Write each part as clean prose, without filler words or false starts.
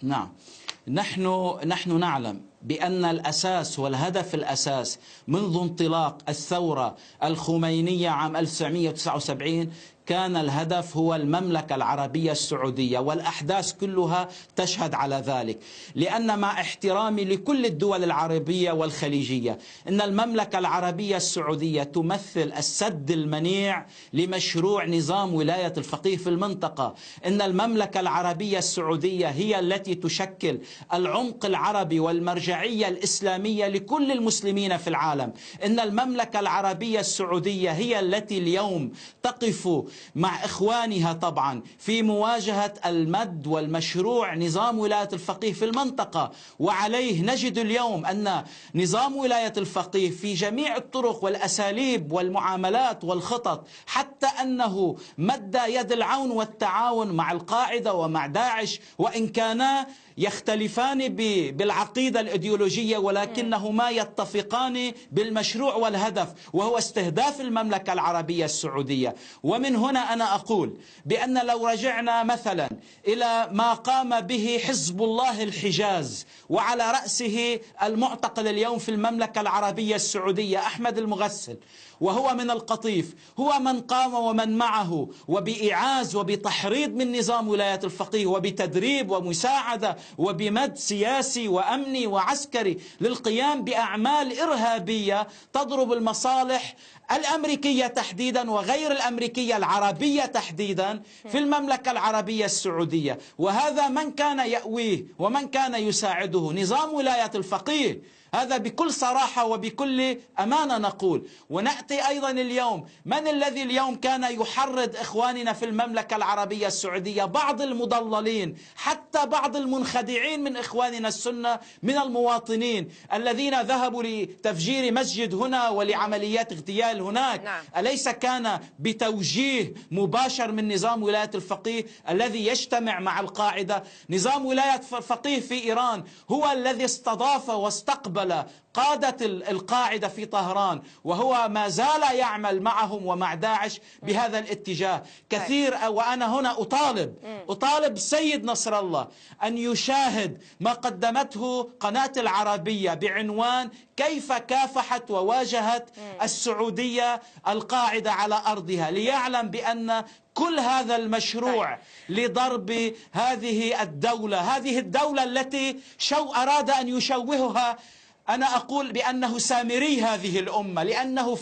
نعم، نحن نعلم بأن الأساس والهدف الأساس منذ انطلاق الثورة الخمينية عام 1979 كان الهدف هو المملكة العربية السعودية، والأحداث كلها تشهد على ذلك. لأن مع احترامي لكل الدول العربية والخليجية، إن المملكة العربية السعودية تمثل السد المنيع لمشروع نظام ولاية الفقيه في المنطقة. إن المملكة العربية السعودية هي التي تشكل العمق العربي والمرجعية الإسلامية لكل المسلمين في العالم. إن المملكة العربية السعودية هي التي اليوم تقف مع إخوانها طبعا في مواجهة المد والمشروع نظام ولاية الفقيه في المنطقة. وعليه نجد اليوم أن نظام ولاية الفقيه في جميع الطرق والأساليب والمعاملات والخطط، حتى أنه مد يد العون والتعاون مع القاعدة ومع داعش، وإن كانا يختلفان بالعقيدة الإيديولوجية ولكنهما يتفقان بالمشروع والهدف، وهو استهداف المملكة العربية السعودية. ومن هنا أنا أقول بأن لو رجعنا مثلا إلى ما قام به حزب الله الحجاز، وعلى رأسه المعتقل اليوم في المملكة العربية السعودية أحمد المغسل، وهو من القطيف، هو من قام ومن معه وبإعاز وبتحريض من نظام ولاية الفقيه وبتدريب ومساعدة وبمد سياسي وأمني وعسكري للقيام بأعمال إرهابية تضرب المصالح الأمريكية تحديدا وغير الأمريكية العربية تحديدا في المملكة العربية السعودية. وهذا من كان يأويه ومن كان يساعده نظام ولاية الفقيه، هذا بكل صراحة وبكل أمانة نقول. ونأتي أيضا اليوم، من الذي اليوم كان يحرض إخواننا في المملكة العربية السعودية؟ بعض المضللين، حتى بعض المنخدعين من إخواننا السنة من المواطنين الذين ذهبوا لتفجير مسجد هنا ولعمليات اغتيال هناك. نعم. أليس كان بتوجيه مباشر من نظام ولاية الفقيه الذي يجتمع مع القاعدة؟ نظام ولاية الفقيه في إيران هو الذي استضاف واستقبل قادة القاعدة في طهران، وهو ما زال يعمل معهم ومع داعش بهذا الاتجاه كثير. وأنا هنا أطالب السيد نصر الله أن يشاهد ما قدمته قناة العربية بعنوان كيف كافحت وواجهت السعودية القاعدة على أرضها، ليعلم بأن كل هذا المشروع لضرب هذه الدولة التي أراد أن يشوهها. أنا أقول بأنه سامري هذه الأمة، لأنه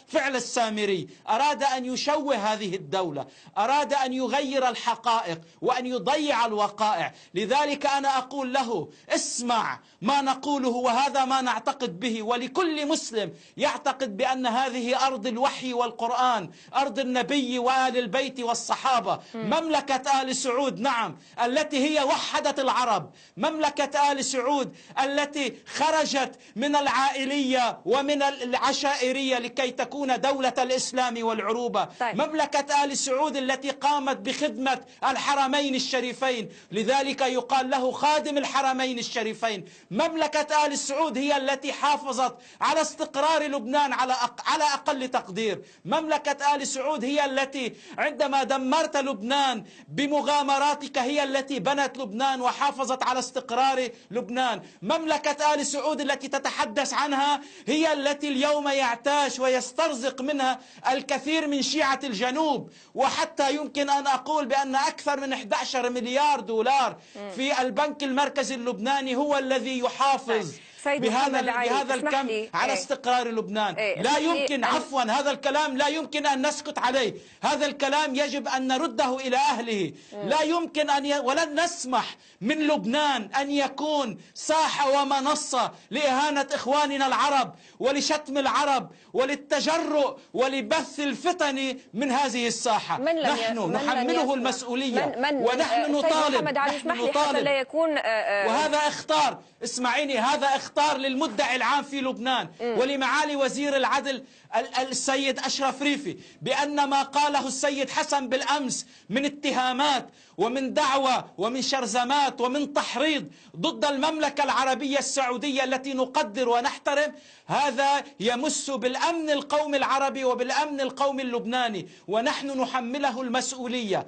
فعل السامري، أراد أن يشوه هذه الدولة، أراد أن يغير الحقائق وأن يضيع الوقائع. لذلك أنا أقول له اسمع ما نقوله وهذا ما نعتقد به، ولكل مسلم يعتقد بأن هذه أرض الوحي والقرآن، أرض النبي وآل البيت والصحابة. مملكة آل سعود، نعم، التي هي وحدت العرب، مملكة آل سعود التي خرجت من العائلية ومن العشائرية لكي تكون دولة الإسلام والعروبة. مملكة آل سعود التي قامت بخدمة الحرمين الشريفين، لذلك يقال له خادم الحرمين الشريفين. مملكة آل سعود هي التي حافظت على استقرار لبنان على أقل تقدير. مملكة آل سعود هي التي عندما دمرت لبنان بمغامراتك هي التي بنت لبنان وحافظت على استقرار لبنان. مملكة آل سعود التي تتحدث عنها هي التي اليوم يعتاش ويسترزق منها الكثير من شيعة الجنوب، وحتى يمكن أن أقول بأن أكثر من 11 مليار دولار في البنك المركزي اللبناني هو الذي يحافظ بهذا الكم على استقرار لبنان. لا يمكن، عفوا، هذا الكلام لا يمكن أن نسكت عليه، هذا الكلام يجب أن نرده إلى أهله. لا يمكن ولن نسمح من لبنان أن يكون ساحة ومنصة لإهانة إخواننا العرب ولشتم العرب وللتجرؤ ولبث الفتن من هذه الساحة. نحن نحمله المسؤولية ونحن نطالب وهذا اختار، اسمعيني، هذا اختار للمدعي العام في لبنان ولمعالي وزير العدل السيد أشرف ريفي بأن ما قاله السيد حسن بالأمس من اتهامات ومن دعوة ومن شرذمات ومن تحريض ضد المملكة العربية السعودية التي نقدر ونحترم، هذا يمس بالأمن القومي العربي وبالأمن القومي اللبناني، ونحن نحمله المسؤولية.